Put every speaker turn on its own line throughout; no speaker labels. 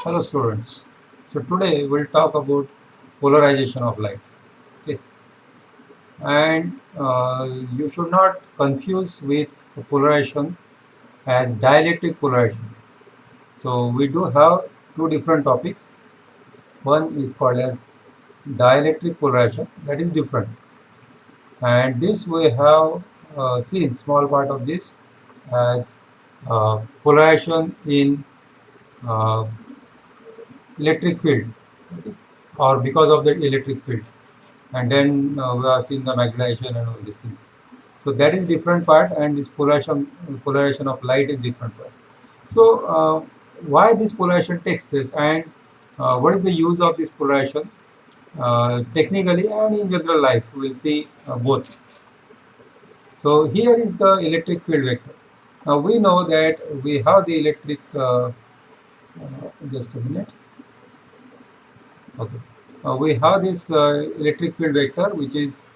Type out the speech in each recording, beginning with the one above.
Hello students. So today we'll talk about polarization of light. Okay, and you should not confuse with the polarization as dielectric polarization. So we do have two different topics. One is called as dielectric polarization, that is different, and this we have seen small part of this as polarization in uh, electric field, okay, or because of the electric field. And then we are seeing the magnetization and all these things. So that is different part, and this polarization of light is different part. So why this polarization takes place, and what is the use of this polarization technically and in general life? We will see both. So here is the electric field vector. Now we know that we have the electric. Just a minute. Okay. We have this electric field vector which is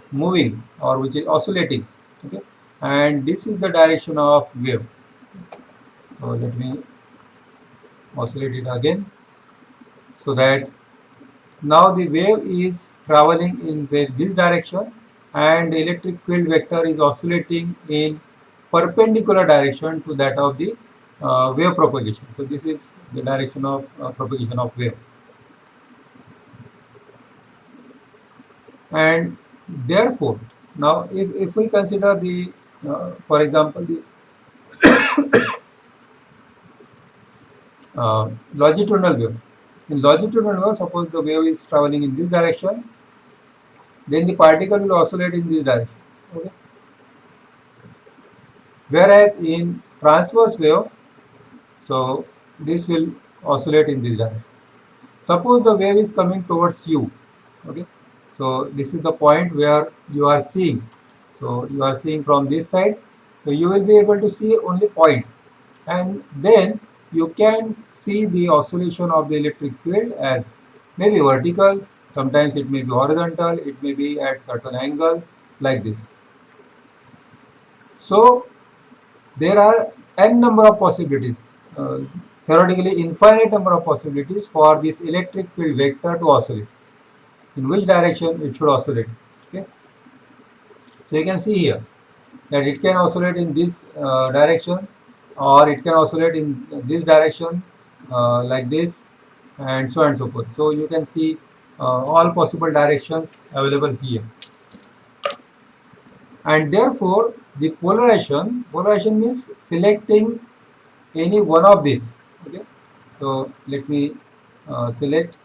moving or which is oscillating. Okay. And this is the direction of wave. So let me oscillate it again, so that now the wave is traveling in say this direction, and the electric field vector is oscillating in perpendicular direction to that of the wave propagation. So this is the direction of propagation of wave. And therefore now if we consider the for example the longitudinal wave. In longitudinal wave, suppose the wave is traveling in this direction, then the particle will oscillate in this direction. Okay. Whereas in transverse wave, so this will oscillate in this direction. Suppose the wave is coming towards you. Okay. So this is the point where you are seeing. So you are seeing from this side. So you will be able to see only point, and then you can see the oscillation of the electric field as maybe vertical, sometimes it may be horizontal, it may be at certain angle, like this. So there are n number of possibilities, theoretically infinite number of possibilities for this electric field vector to oscillate, in which direction it should oscillate. Okay, so you can see here that it can oscillate in this direction, or it can oscillate in this direction, like this, and so on and so forth. So you can see all possible directions available here, and therefore the polarization means selecting any one of these. Okay, so let me select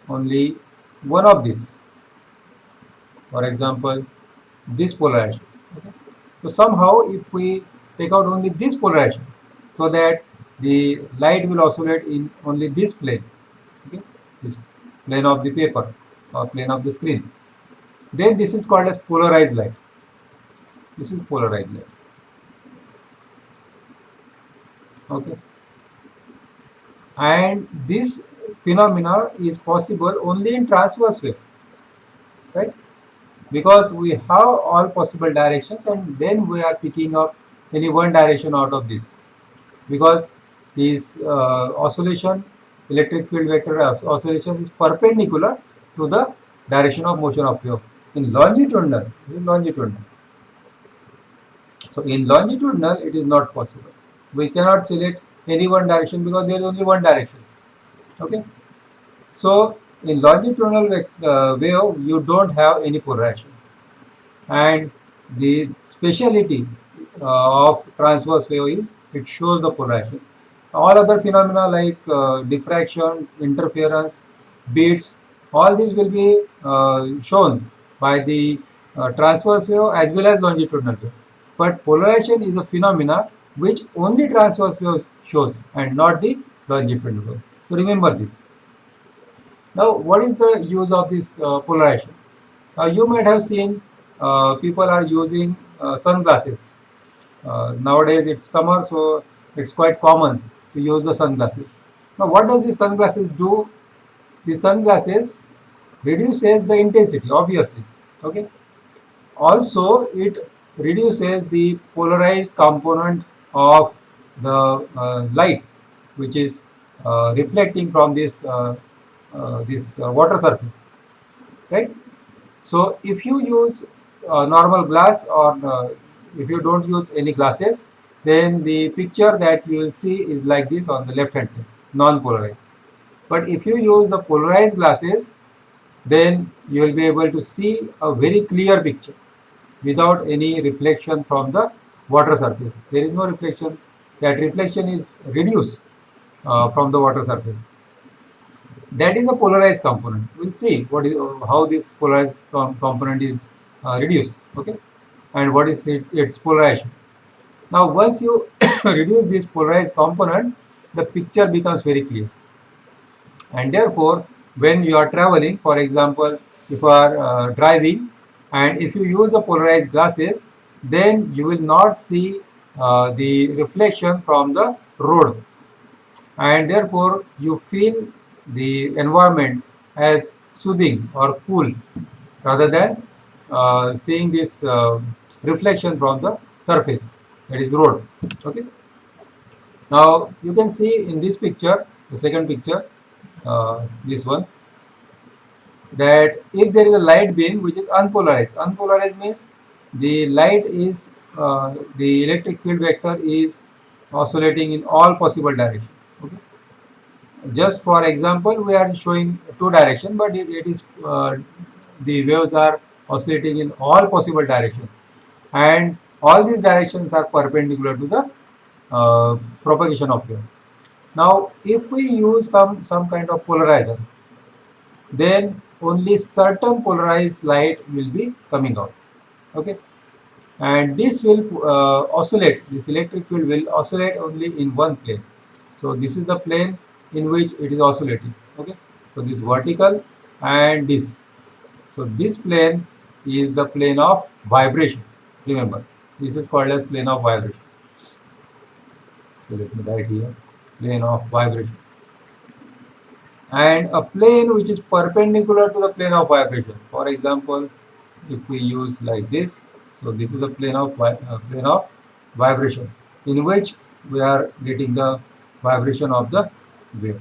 only one of these, for example this polarization. Okay. So somehow if we take out only this polarization, so that the light will oscillate in only this plane, okay, this plane of the paper or plane of the screen, then this is called as polarized light. This is polarized light. Okay, and this phenomena is possible only in transverse wave, right? Because we have all possible directions, and then we are picking up any one direction out of this, because this oscillation, electric field vector oscillation is perpendicular to the direction of motion of wave. In longitudinal, so in longitudinal it is not possible. We cannot select any one direction because there is only one direction. Okay, so in longitudinal wave you don't have any polarization, and the speciality of transverse wave is it shows the polarization. All other phenomena like diffraction, interference, beats, all these will be shown by the transverse wave as well as longitudinal wave. But polarization is a phenomena which only transverse wave shows and not the longitudinal wave. So remember this. Now, what is the use of this polarization? You might have seen people are using sunglasses. Nowadays it's summer, so it's quite common to use the sunglasses. Now, what does the sunglasses do? The sunglasses reduces the intensity, obviously. Okay. Also, it reduces the polarized component of the light, which is reflecting from this water surface, right? So if you use normal glass, or if you don't use any glasses, then the picture that you will see is like this on the left hand side, non-polarized. But if you use the polarized glasses, then you will be able to see a very clear picture without any reflection from the water surface. There is no reflection. That reflection is reduced from the water surface. That is a polarized component. We'll see how this polarized component is reduced, okay, and what is its polarization. Now, once you reduce this polarized component, the picture becomes very clear. And therefore, when you are traveling, for example, if you are driving, and if you use the polarized glasses, then you will not see the reflection from the road, and therefore you feel the environment as soothing or cool, rather than seeing this reflection from the surface, that is road. Okay. Now you can see in this picture, the second picture, this one, that if there is a light beam which is unpolarized means the light is the electric field vector is oscillating in all possible directions. Okay. Just for example, we are showing two direction, but it is the waves are oscillating in all possible directions, and all these directions are perpendicular to the propagation of wave. Now, if we use some kind of polarizer, then only certain polarized light will be coming out. Okay, and this will oscillate. This electric field will oscillate only in one plane. So this is the plane in which it is oscillating. Okay, so this vertical and this. So this plane is the plane of vibration. Remember, this is called as plane of vibration. So let me write here, plane of vibration. And a plane which is perpendicular to the plane of vibration. For example, if we use like this, so this is a plane of vibration in which we are getting the vibration of the wave,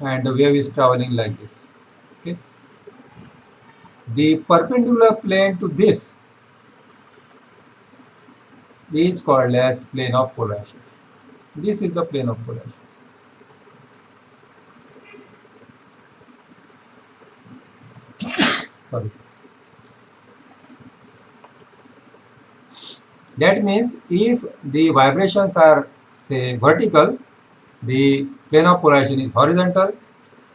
and the wave is traveling like this. Okay, the perpendicular plane to this is called as plane of polarization. This is the plane of polarization. Sorry. That means if the vibrations are, say, vertical, the plane of polarization is horizontal,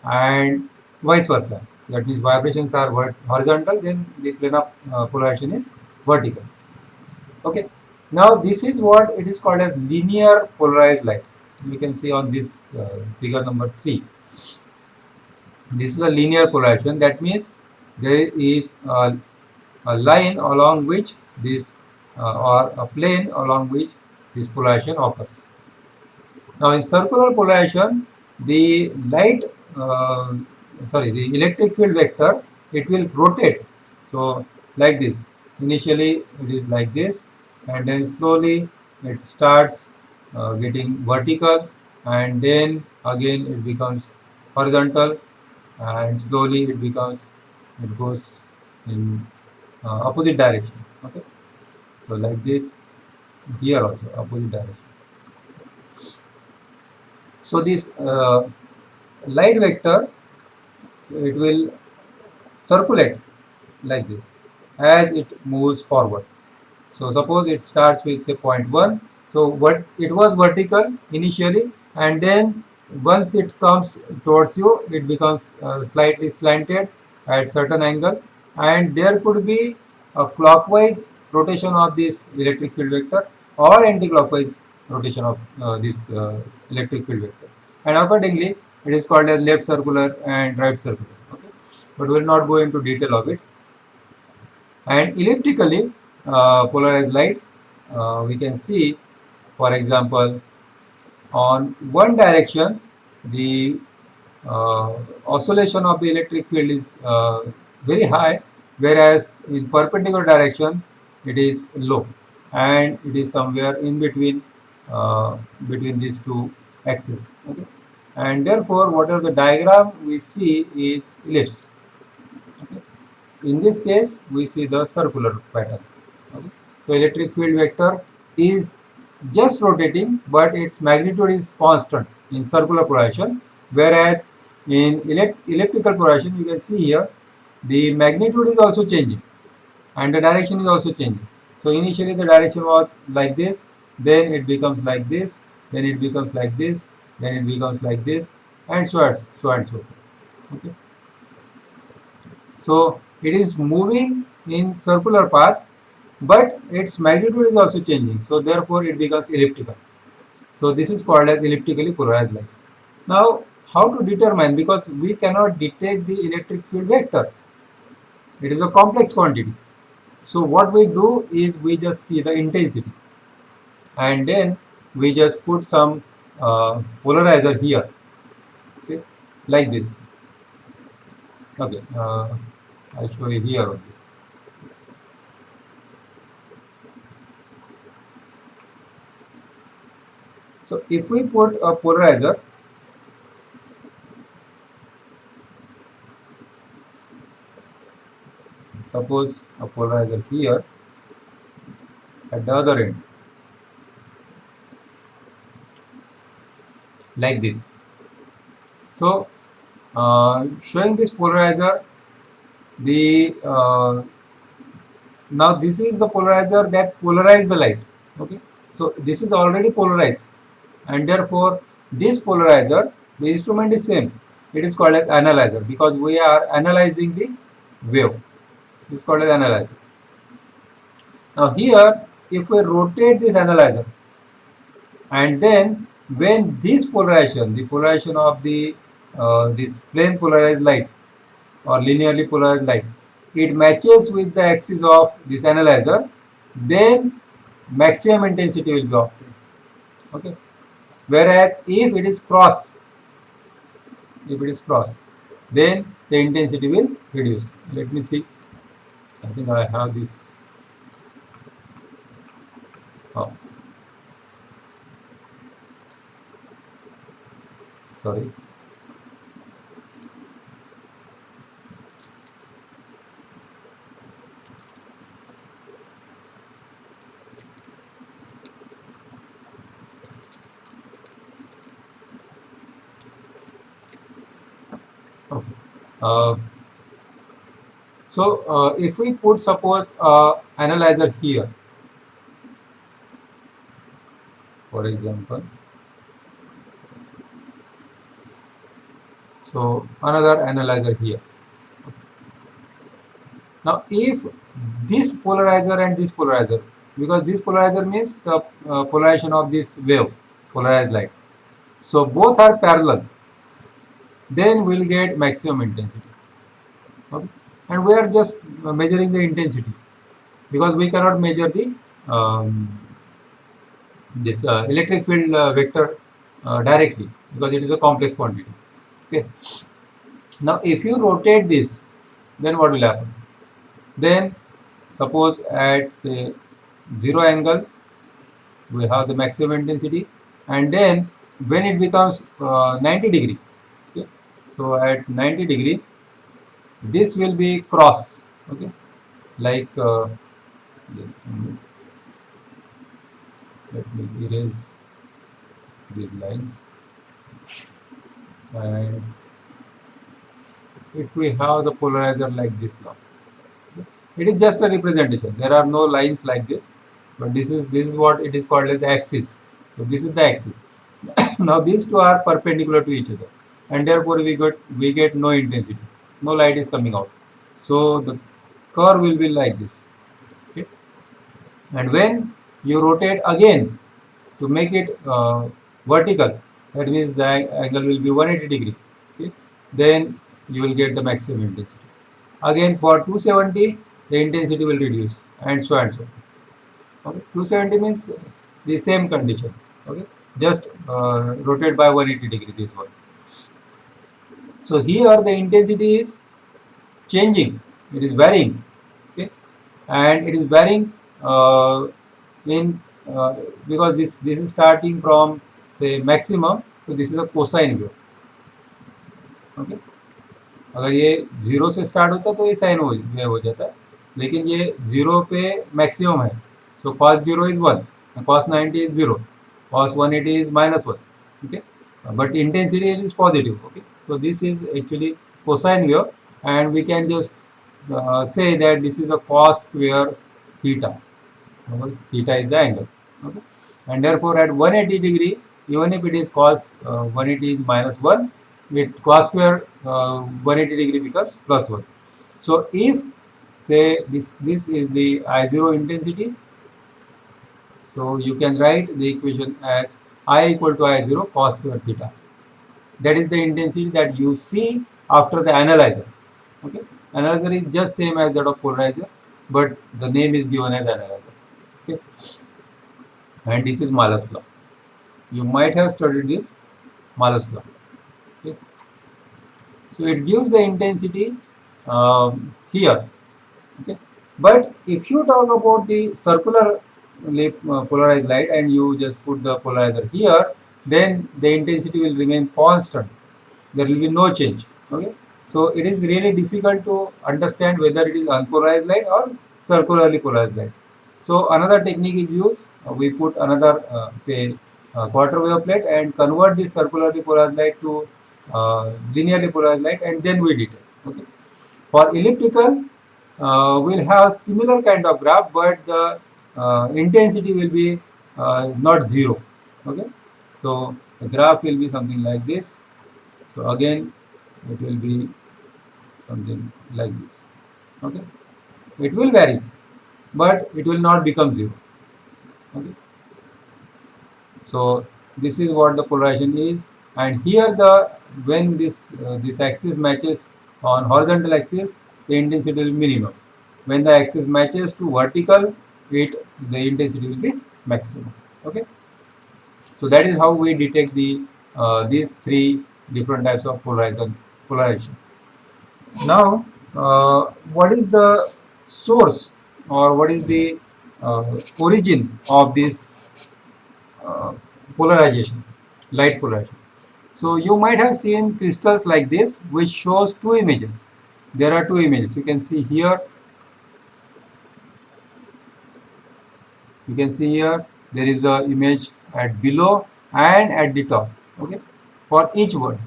and vice versa. That means vibrations are horizontal, then the plane of polarization is vertical. Okay. Now this is what it is called as linear polarized light. You can see on this figure number 3. This is a linear polarization. That means there is a line along which this or a plane along which this polarization occurs. Now in circular polarization, the the electric field vector, it will rotate. So like this. Initially it is like this, and then slowly it starts getting vertical, and then again it becomes horizontal, and slowly it goes in opposite direction. Okay, so like this, here also opposite direction. So this light vector, it will circulate like this as it moves forward. So suppose it starts with, say, point 1. So what it was vertical initially, and then once it comes towards you, it becomes slightly slanted at certain angle, and there could be a clockwise rotation of this electric field vector, or anti-clockwise rotation of this electric field vector, and accordingly it is called as left circular and right circular. Okay, but we will not go into detail of it. And elliptically polarized light, we can see, for example, on one direction the oscillation of the electric field is very high, whereas in perpendicular direction it is low, and it is somewhere in between between these two axes. Okay, and therefore whatever the diagram we see is ellipse. Okay. In this case, we see the circular pattern. Okay. So electric field vector is just rotating, but its magnitude is constant in circular polarization, whereas in elliptical polarization, you can see here the magnitude is also changing and the direction is also changing. So initially the direction was like this, then it becomes like this, then it becomes like this, then it becomes like this, and so on, so and so. Okay. So it is moving in circular path, but its magnitude is also changing. So therefore it becomes elliptical. So this is called as elliptically polarized light. Now how to determine, because we cannot detect the electric field vector. It is a complex quantity. So what we do is we just see the intensity and then we just put some polarizer here, okay, like this. Okay, I'll show you here only. So if we put a polarizer, suppose a polarizer here at the other end, like this. So showing this polarizer, the now this is the polarizer that polarizes the light. Okay, so this is already polarized, and therefore this polarizer, the instrument is same. It is called as analyzer because we are analyzing the wave. It is called as analyzer. Now here, if we rotate this analyzer, and then when this polarization, the polarization of the this plane polarized light or linearly polarized light, it matches with the axis of this analyzer, then maximum intensity will be obtained. Okay. Whereas if it is cross, then the intensity will reduce. Let me see. I think I have this. Oh, sorry. Okay. Uh, so if we put suppose analyzer here, for example, so another analyzer here. Okay. Now if this polarizer and this polarizer, because this polarizer means the polarization of this wave, polarized light. So both are parallel, then we'll get maximum intensity. Okay. And we are just measuring the intensity because we cannot measure the this electric field vector directly because it is a complex quantity. Okay. Now if you rotate this, then what will happen? Then suppose at say 0 angle we have the maximum intensity, and then when it becomes 90 degree, okay, so at 90 degree this will be cross, okay, like just a minute. Let me erase these lines, and if we have the polarizer like this now, okay, it is just a representation. There are no lines like this, but this is what it is called as the axis. So this is the axis. Now these two are perpendicular to each other, and therefore we get no intensity, no light is coming out. So the curve will be like this. Okay, and when you rotate again to make it vertical, that means the angle will be 180 degree. Okay, then you will get the maximum intensity. Again for 270, the intensity will reduce, and so and so. Okay, 270 means the same condition. Okay, just rotate by 180 degree this one. So here the intensity is changing, it is varying. Okay, and it is varying in because this is starting from say maximum So this is a cosine wave. Okay, अगर ये 0 से start होता तो ये sine wave हो जाता है, लेकिन ये 0 पे मैक्सिमम है. सो cos 0 is 1, cos 90 is 0, cos 180 is -1. Okay, but intensity is positive. Okay, so this is actually cosine wave, and we can just say that this is a cos square theta. Theta is the angle. Okay, and therefore at 180 degree, even if it is cos 180 is -1, it cos square 180 degree becomes +1. So if say this is the I0 intensity, so you can write the equation as I equal to I0 cos square theta. That is the intensity that you see after the analyzer. Okay, analyzer is just same as that of polarizer, but the name is given as analyzer. Okay, and this is Malus law. You might have studied this Malus law. Okay, so it gives the intensity here. Okay, but if you talk about the circular polarized light and you just put the polarizer here, then the intensity will remain constant. There will be no change. Okay, so it is really difficult to understand whether it is unpolarized light or circularly polarized light. So another technique is used. We put another say quarter wave plate and convert this circularly polarized light to linearly polarized light, and then we detect. Okay, for elliptical, we'll have similar kind of graph, but the intensity will be not 0. Okay, so the graph will be something like this. So again, it will be something like this. Okay, it will vary, but it will not become 0. Okay, so this is what the polarization is, and here the when this axis matches on horizontal axis, the intensity will be minimum. When the axis matches to vertical, the intensity will be maximum. Okay, so that is how we detect the these three different types of polarization. Now, what is the source, or what is the origin of this polarization, light polarization? So you might have seen crystals like this, which shows two images. There are two images. You can see here. You can see here there is a image at below and at the top. Okay, for each word.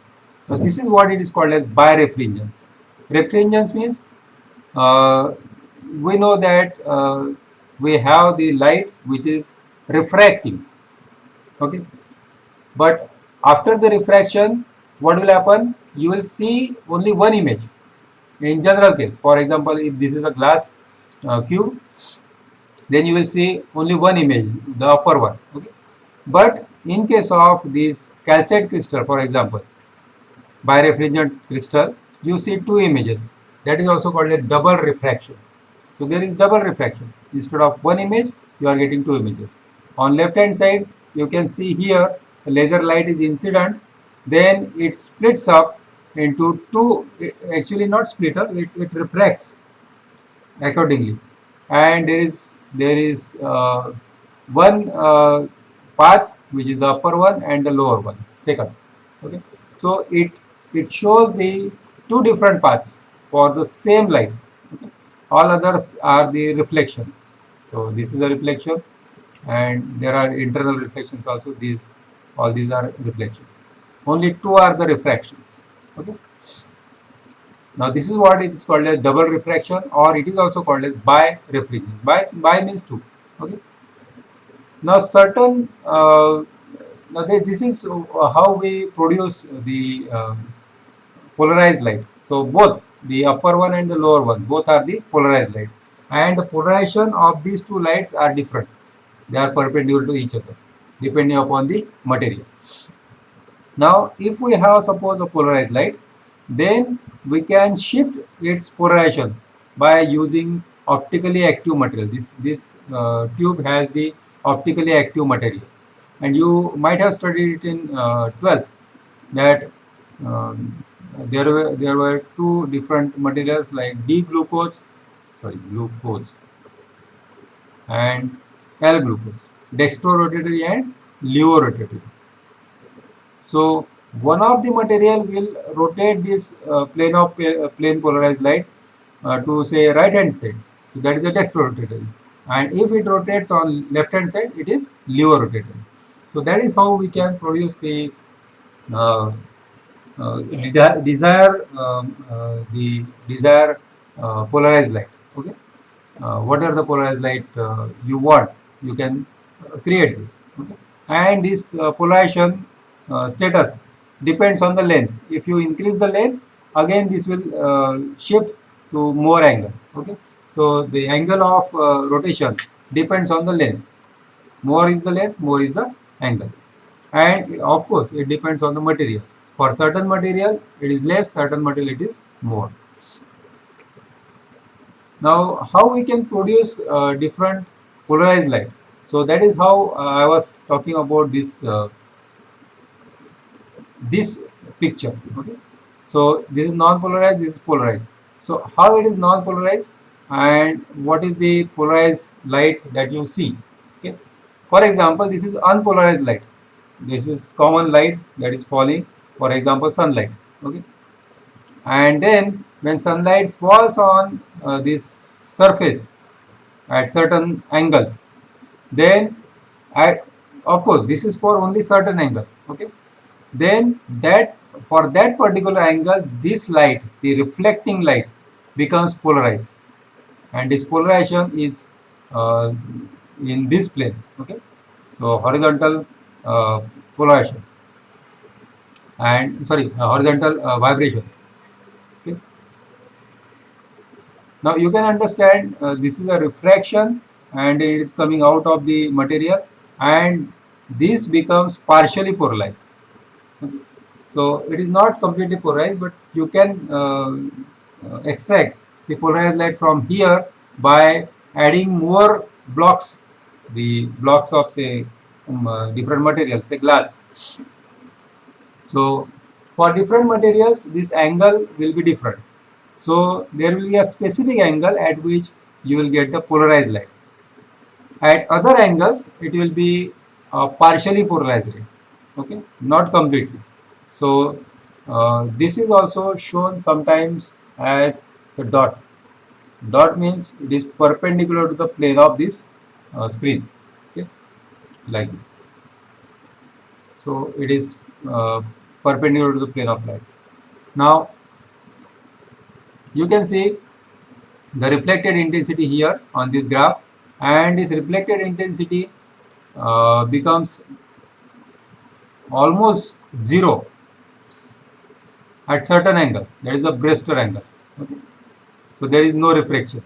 So this is what it is called as birefringence. Refringence means we know that we have the light which is refracting. Okay, but after the refraction, what will happen? You will see only one image. In general case, for example, if this is a glass cube, then you will see only one image, the upper one. Okay, but in case of this calcite crystal, for example, birefringent crystal, you see two images. That is also called a double refraction. So there is double refraction. Instead of one image, you are getting two images. On left hand side, you can see here the laser light is incident, then it splits up into two, actually not split up, it refracts accordingly, and there is one path which is the upper one and the lower one, second. Okay, so it shows the two different paths for the same light. Okay, all others are the reflections. So this is a reflection, and there are internal reflections also. All these are reflections. Only two are the refractions. Okay, now this is what it is called as double refraction, or it is also called as birefringence. Bi means two. Okay, now certain this is how we produce the polarized light. So both the upper one and the lower one, both are the polarized light, and the polarization of these two lights are different. They are perpendicular to each other depending upon the material. Now if we have suppose a polarized light, then we can shift its polarization by using optically active material. This tube has the optically active material, and you might have studied it in 12th that there were two different materials like glucose and L-glucose, dextrorotatory and levorotatory. So one of the material will rotate this plane polarized light to say right hand side. So that is the desk rotatory. And if it rotates on left hand side, it is lever rotatory. So that is how we can produce the uh, the desired polarized light. Okay, whatever the polarized light you want, you can create this. Okay, and this polarization status depends on the length. If you increase the length, again this will shift to more angle. Okay, so the angle of rotation depends on the length. More is the length, more is the angle. And of course, it depends on the material. For certain material, it is less, certain material, it is more. Now, how we can produce different polarized light? So that is how I was talking about this picture. Okay, so this is non-polarized, this is polarized. So how it is non-polarized and what is the polarized light that you see? Okay, for example, this is unpolarized light. This is common light that is falling, for example sunlight. Okay, and then when sunlight falls on this surface at certain angle, then at, of course this is for only certain angle. Okay, then that for that particular angle, this light, the reflecting light, becomes polarized, and this polarization is uh, in this plane. Okay, so horizontal uh, polarization and sorry, horizontal vibration. Okay, now you can understand this is a refraction and it is coming out of the material, and this becomes partially polarized. Okay. So it is not completely polarized, but you can extract the polarized light from here by adding more blocks, the blocks of say different materials, say glass. So for different materials, this angle will be different. So there will be a specific angle at which you will get the polarized light. At other angles, it will be partially polarized light. Okay, not completely. So this is also shown sometimes as the dot. Dot means it is perpendicular to the plane of this screen. Okay, like this. So it is perpendicular to the plane of light. Now you can see the reflected intensity here on this graph, and this reflected intensity becomes almost zero at certain angle, that is the Brewster angle. Okay, so there is no reflection,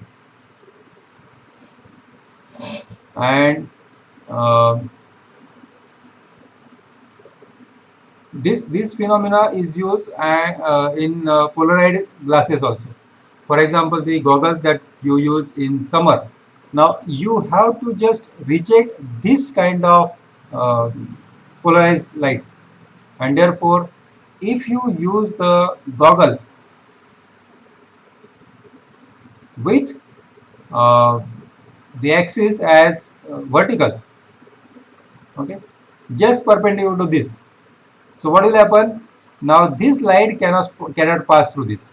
and uh, this phenomena is used in polarized glasses also. For example, the goggles that you use in summer. Now you have to just reject this kind of uh, polarized light, and therefore, if you use the goggle with uh, the axis as vertical, okay, just perpendicular to this. So what will happen? Now this light cannot pass through this.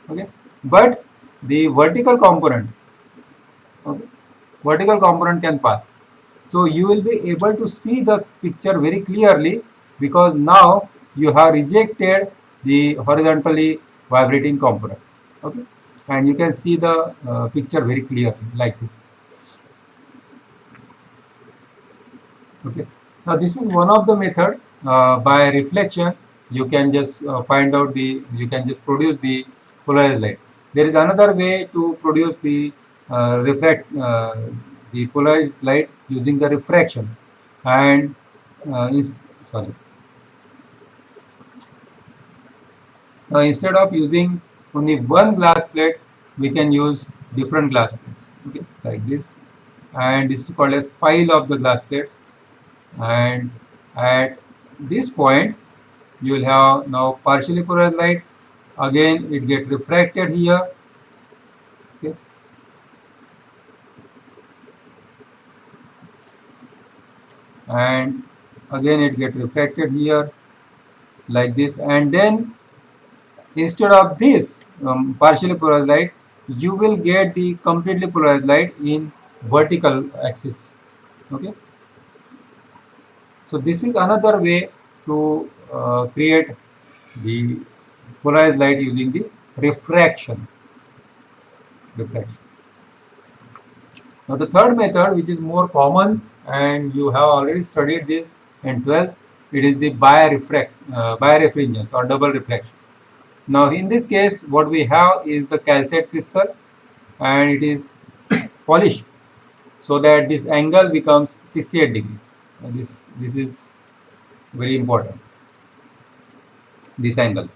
Okay, but the vertical component, okay, vertical component can pass. So you will be able to see the picture very clearly because now you have rejected the horizontally vibrating component. Okay, and you can see the picture very clearly like this. Okay, now this is one of the method by reflection. You can just find out you can just produce the polarized light. There is another way to produce the polarized light using the refraction, and is, sorry, instead of using only one glass plate, we can use different glass plates. Okay, like this, and this is called as pile of the glass plate, and at this point you will have now partially polarized light. Again it gets refracted here. Okay, and again it gets refracted here, like this, and then instead of this partially polarized light, you will get the completely polarized light in vertical axis. Okay, so this is another way to create the polarized light using the refraction. Now the third method, which is more common and you have already studied this in 12th, it is the birefringence or double reflection. Now in this case, what we have is the calcite crystal, and it is polished so that this angle becomes 68 degree. This is very important. This angle,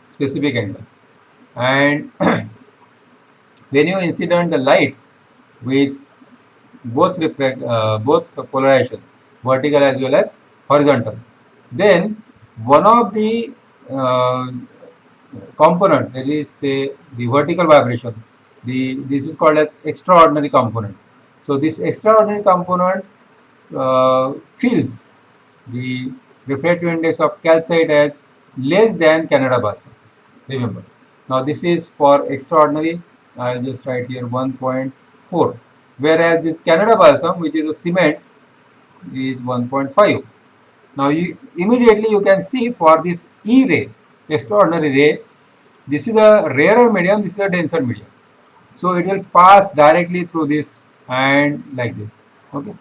specific angle, and when you incident the light with both polarization, vertical as well as horizontal, then one of the uh, component, that is say the vertical vibration, this is called as extraordinary component. So this extraordinary component feels the refractive index of calcite as less than Canada balsam. Remember, now this is for extraordinary. I'll just write here 1.4, whereas this Canada balsam, which is a cement, is 1.5. Now immediately you can see for this E ray, extraordinary ray, this is a rarer medium, this is a denser medium. So it will pass directly through this and like this. Okay.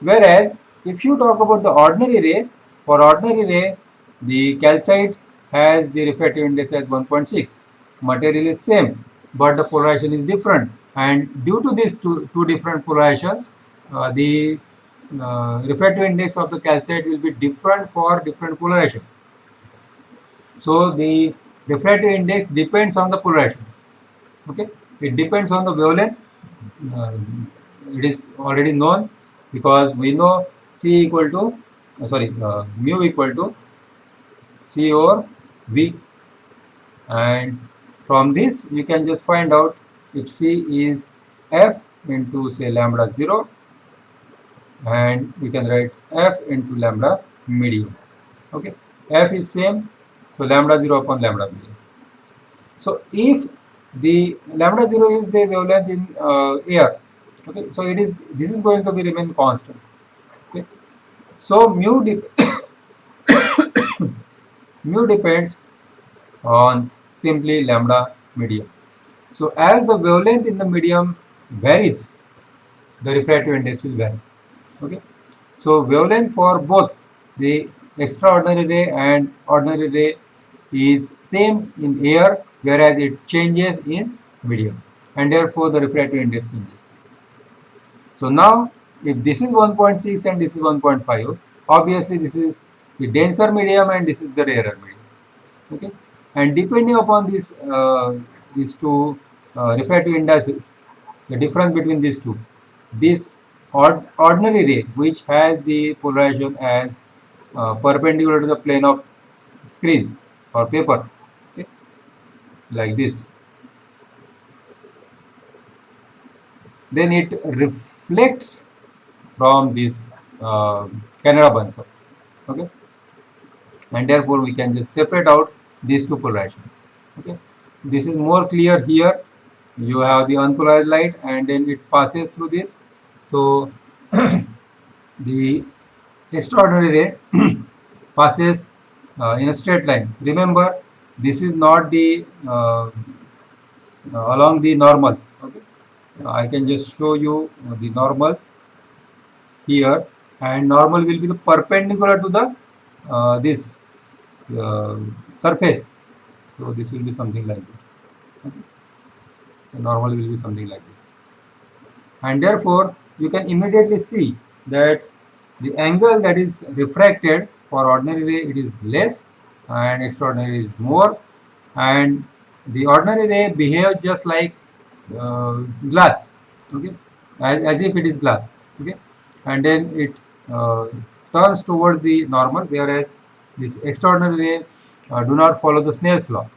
Whereas if you talk about the ordinary ray, for ordinary ray, the calcite has the refractive index as 1.6. Material is same, but the polarization is different. And due to these two different polarizations, the refractive index of the calcite will be different for different polarization. So the refractive index depends on the polarization. Okay, it depends on the wavelength. Uh, it is already known because we know C equal to mu equal to C over V, and from this you can just find out if C is F into say lambda 0, and we can write F into lambda medium. Okay, F is same, so lambda 0 upon lambda medium. So if the lambda 0 is the wavelength in air, okay, so this is going to be remain constant. Okay, so mu mu depends on simply lambda medium. So as the wavelength in the medium varies, the refractive index will vary. Okay, so wavelength for both the extraordinary ray and ordinary ray is same in air, whereas it changes in medium, and therefore the refractive index changes. So now if this is 1.6 and this is 1.5, obviously this is the denser medium and this is the rarer medium. Okay, and depending upon these two refractive indices, the difference between these two, this ordinary ray, which has the polarization as perpendicular to the plane of screen or paper, okay, like this, then it reflects from this Canada balsam. Okay, and therefore we can just separate out these two polarizations. Okay, this is more clear here. You have the unpolarized light and then it passes through this. So the extraordinary ray passes in a straight line. Remember, this is not the along the normal. Okay, I can just show you the normal here, and normal will be the perpendicular to the this surface. So this will be something like this. Okay. The normal will be something like this, and therefore you can immediately see that the angle that is refracted for ordinary ray, it is less and extraordinary is more, and the ordinary ray behaves just like glass. Okay, as if it is glass. Okay, and then it turns towards the normal, whereas this extraordinary ray do not follow the Snell's law.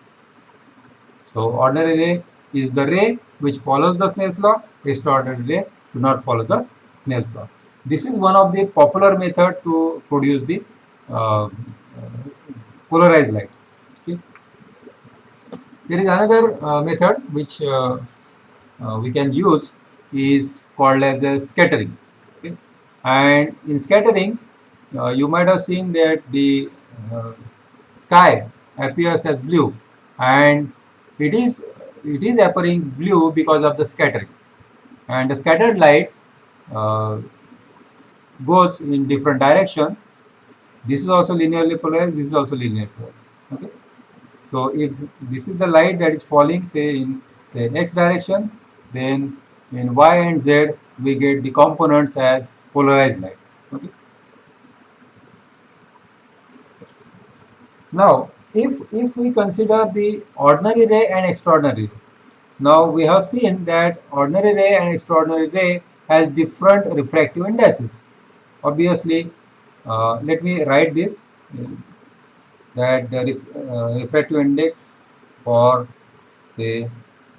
So ordinary ray is the ray which follows the Snell's law. Extraordinary ray do not follow the Snell's law. This is one of the popular method to produce the uh, polarized light. Okay. There is another method which we can use is called as the scattering. Okay. And in scattering, you might have seen that the uh, sky appears as blue, and it is it is appearing blue because of the scattering, and the scattered light uh, goes in different direction. This is also linearly polarized, this is also linearly polarized. Okay. So if this is the light that is falling, say in say x direction, then in y and z we get the components as polarized light. Okay. Now, if we consider the ordinary ray and extraordinary ray, now we have seen that ordinary ray and extraordinary ray has different refractive indices. Obviously, let me write this that the refractive index for say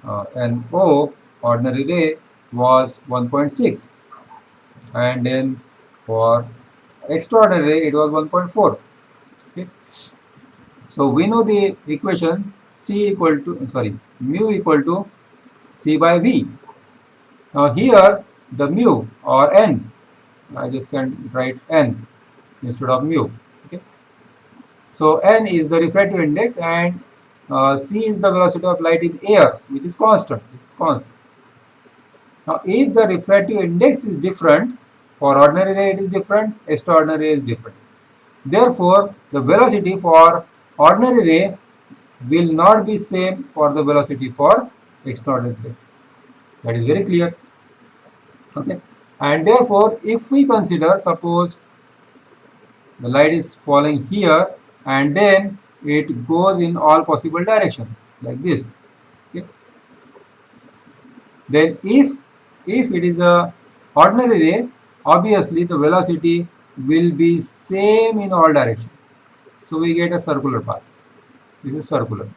an O ordinary ray was 1.6, and then for extraordinary ray it was 1.4. Okay. So we know the equation C equal to mu equal to C by V. Now here the mu or n, I just can write n instead of mu. Okay. So n is the refractive index, and c is the velocity of light in air, which is constant. It's constant. Now, if the refractive index is different, for ordinary ray it is different, extraordinary ray is different. Therefore, the velocity for ordinary ray will not be same for the velocity for extraordinary ray. That is very clear. Okay. And therefore, if we consider, suppose the light is falling here and then it goes in all possible directions like this. Okay. Then if it is a ordinary ray, obviously the velocity will be same in all directions. So we get a circular path. This is circular.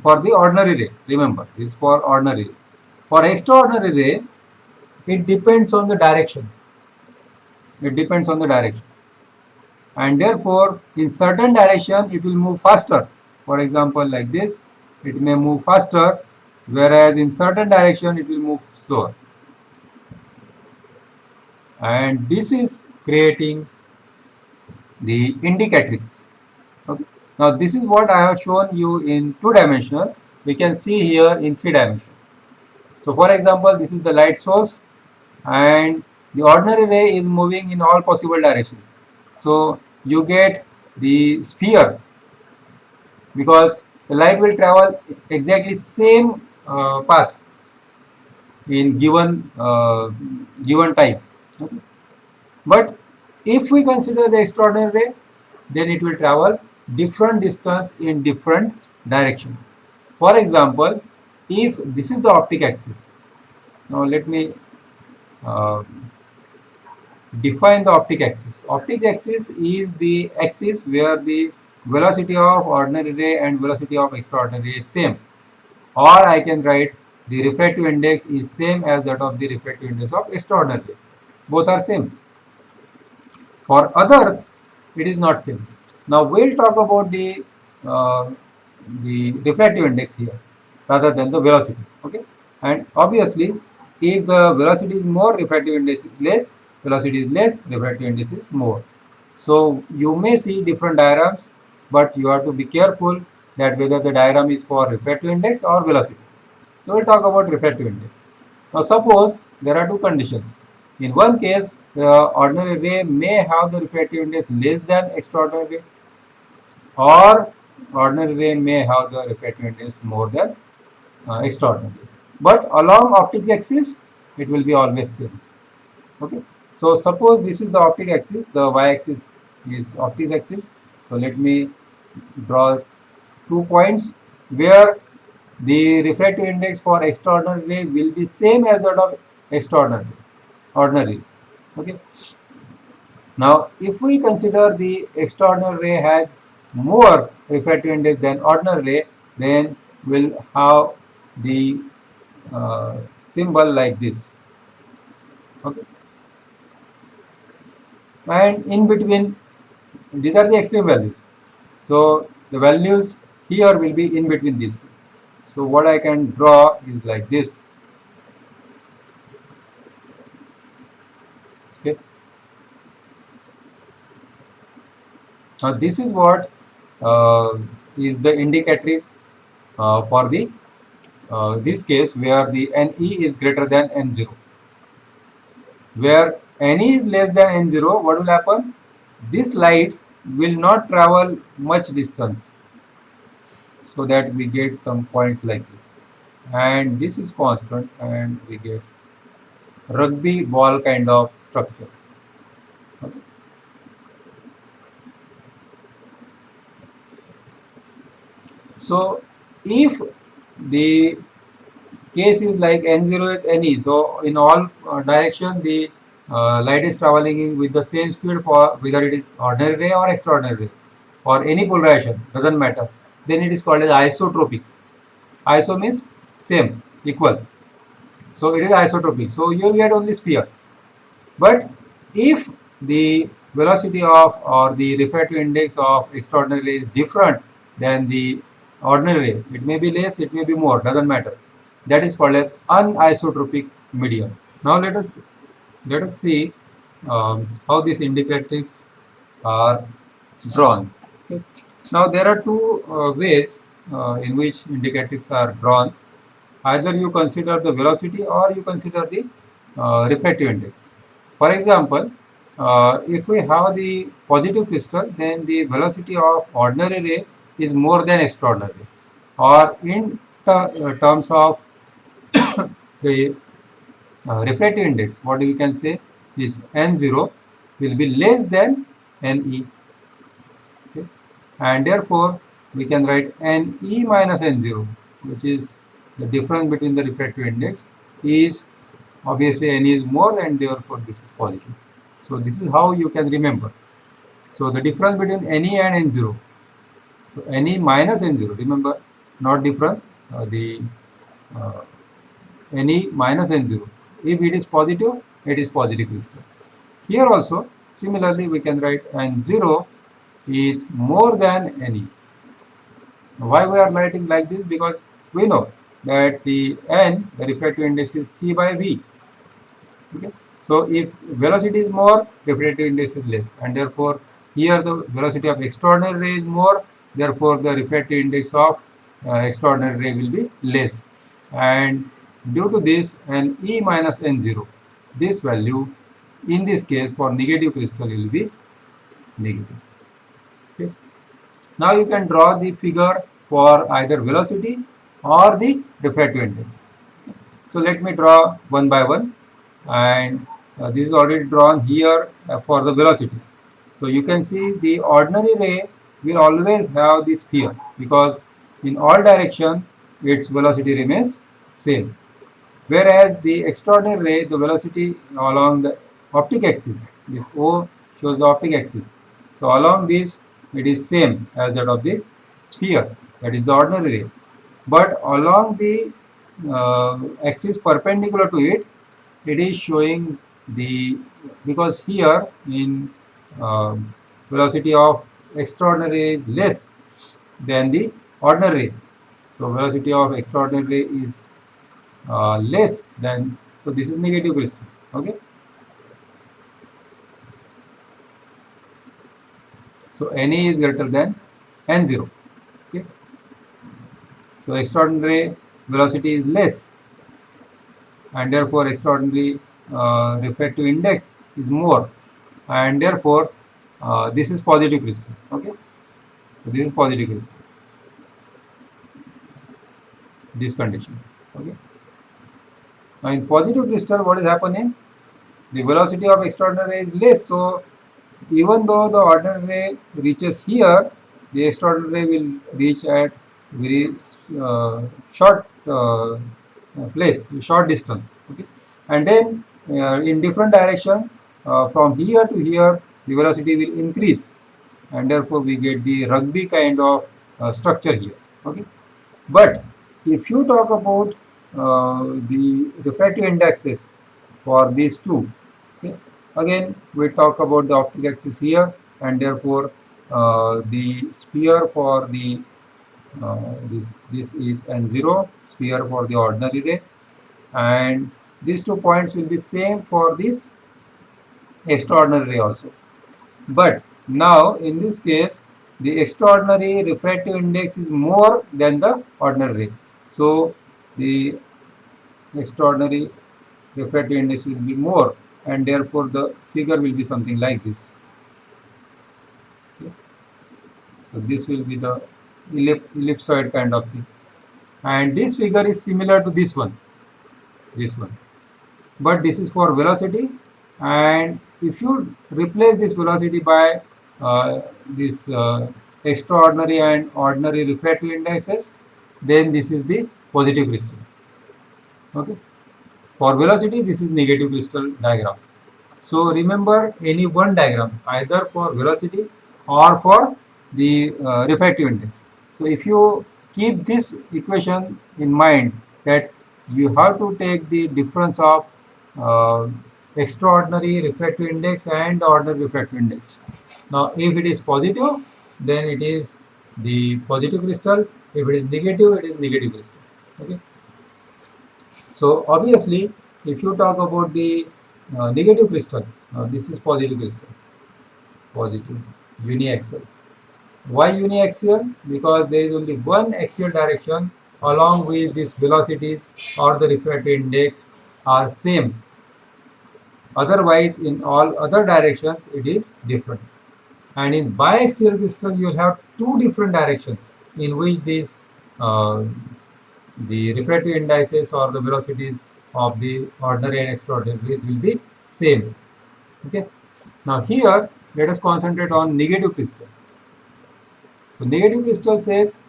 For the ordinary ray, remember this is for ordinary ray. For extraordinary ray, it depends on the direction. It depends on the direction. And therefore, in certain direction, it will move faster. For example, like this, it may move faster, whereas in certain direction, it will move slower. And this is creating the indicatrix. Okay. Now, this is what I have shown you in 2-dimensional. We can see here in 3-dimensional. So, for example, this is the light source, and the ordinary ray is moving in all possible directions. So you get the sphere, because the light will travel exactly same path in given time. Okay. But if we consider the extraordinary ray, then it will travel different distance in different direction. For example, if this is the optic axis, now let me define the optic axis. Optic axis is the axis where the velocity of ordinary ray and velocity of extraordinary ray is same. Or I can write the refractive index is same as that of the refractive index of extraordinary ray. Both are same. For others, it is not same. Now we'll talk about the refractive index here rather than the velocity. Okay, and obviously, if the velocity is more, refractive index is less. Velocity is less, refractive index is more. So you may see different diagrams, but you have to be careful that whether the diagram is for refractive index or velocity. So we'll talk about refractive index. Now suppose there are two conditions. In one case, the ordinary ray may have the refractive index less than extraordinary ray, or ordinary ray may have the refractive index more than extraordinary. But along optic axis, it will be always same. Okay. So suppose this is the optic axis, the y-axis is optic axis. So let me draw 2 points where the refractive index for extraordinary ray will be same as that of extraordinary, ordinary. Okay. Now, if we consider the extraordinary ray has more refractive index than ordinary ray, then we'll have the symbol like this. Okay. and in between these are the extreme values. So the values here will be in between these two. So what I can draw is like this. Okay. Now this is what is the indicatrix for the this case where the NE is greater than N0. Where NE is less than N0, what will happen? This light will not travel much distance, so that we get some points like this. And this is constant, and we get rugby ball kind of structure. Okay. So if the case is like N0 is NE, so in all direction the light is traveling in with the same speed, for whether it is ordinary ray or extraordinary ray or any polarization, doesn't matter. Then it is called as isotropic. Iso means same, equal. So it is isotropic. So you will get only sphere. But if the velocity of or the refractive index of extraordinary ray is different than the ordinary ray, it may be less, it may be more, doesn't matter. That is called as anisotropic medium. Now let us see how these indicatrix are drawn. Okay. Now there are two ways in which indicatrix are drawn. Either you consider the velocity or you consider the refractive index. For example, if we have the positive crystal, then the velocity of ordinary ray is more than extraordinary. Or in terms of the refractive index, what we can say is N0 will be less than Ne. Okay. And therefore, we can write Ne minus N0, which is the difference between the refractive index, is obviously Ne is more, and therefore this is positive. So this is how you can remember. So the difference between Ne and N0. So Ne minus N0, remember, not difference, the Ne minus N0. If it is positive, it is positive crystal. Here also, similarly, we can write N0 is more than Ne. Why we are writing like this? Because we know that the N, the refractive index, is C by V. Okay. So if velocity is more, refractive index is less, and therefore here the velocity of extraordinary ray is more, therefore the refractive index of extraordinary ray will be less. And due to this, Ne minus N0, this value in this case for negative crystal will be negative. Okay. Now you can draw the figure for either velocity or the refractive index. So let me draw one by one, and this is already drawn here for the velocity. So you can see the ordinary ray will always have this sphere, because in all direction its velocity remains same. Whereas the extraordinary ray, the velocity along the optic axis, this O shows the optic axis. So along this it is same as that of the sphere, that is the ordinary ray. But along the axis perpendicular to it, it is showing the, because here in velocity of extraordinary is less than the ordinary. So velocity of extraordinary is less than, so this is negative crystal. Okay. So Ne is greater than N0. Okay. So extraordinary velocity is less, and therefore extraordinary refractive index is more, and therefore this is positive crystal. Okay. So this is positive crystal, this condition. Okay. Now in positive crystal, what is happening? The velocity of extraordinary is less, so even though the ordinary ray reaches here, the extraordinary will reach at very short place, short distance. Okay. And then in different direction, from here to here, the velocity will increase, and therefore we get the rugby kind of structure here. Okay. But if you talk about the refractive indexes for these two, okay, Again, we talk about the optic axis here, and therefore the sphere for the this is n0 sphere for the ordinary ray, and these 2 points will be same for this extraordinary ray also. But now in this case, the extraordinary refractive index is more than the ordinary ray. So the extraordinary refractive index will be more, and therefore the figure will be something like this. Okay. So this will be the ellipsoid kind of thing, and this figure is similar to this one, but this is for velocity, and if you replace this velocity by this extraordinary and ordinary refractive indices, then this is the positive crystal. Okay, for velocity this is negative crystal diagram. So remember any one diagram either for velocity or for the refractive index. So if you keep this equation in mind, that you have to take the difference of uh, extraordinary refractive index and ordinary refractive index. Now if it is positive, then it is the positive crystal. If it is negative, it is negative crystal. Okay. So obviously, if you talk about the negative crystal, this is positive crystal, positive uniaxial. Why uniaxial? Because there is only one axial direction along with these velocities or the refractive index are same. Otherwise, in all other directions, it is different. And in biaxial crystal, you will have two different directions in which these uh, the refractive indices or the velocities of the ordinary and extraordinary rays will be same. Okay. Now here, let us concentrate on negative crystal. So negative crystal says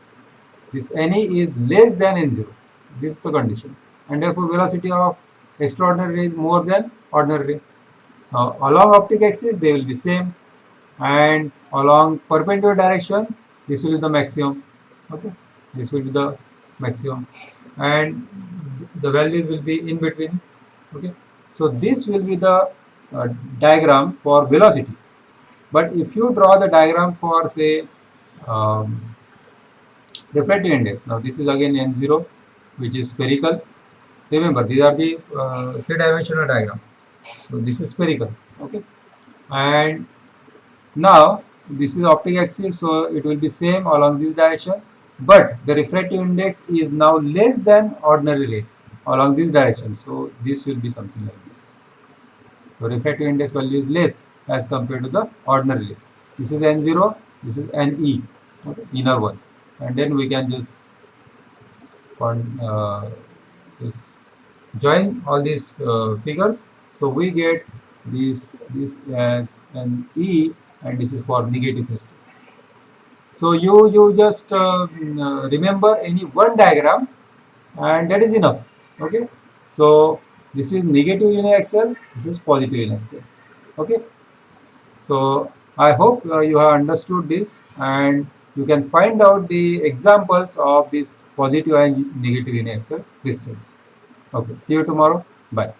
this Ne is less than N0. This is the condition, and therefore velocity of extraordinary ray is more than ordinary ray. Now along optic axis they will be same, and along perpendicular direction this will be the maximum. Okay, this will be the maximum, and the values will be in between. Okay, so this will be the diagram for velocity. But if you draw the diagram for say um, refractive index, now this is again n0, which is spherical. Remember, these are the three-dimensional diagram. So this is spherical. Okay, and now this is optic axis, so it will be same along this direction, but the refractive index is now less than ordinary ray along this direction. So this will be something like this. So refractive index value is less as compared to the ordinary ray. This is N0, this is Ne, okay, inner one, and then we can just join all these figures. So we get this as an E, and this is for negative crystal. So you just remember any one diagram, and that is enough. Okay. So this is negative uniaxial, this is positive uniaxial. Okay. So I hope you have understood this, and you can find out the examples of these positive and negative uniaxial crystals. Okay. See you tomorrow. Bye.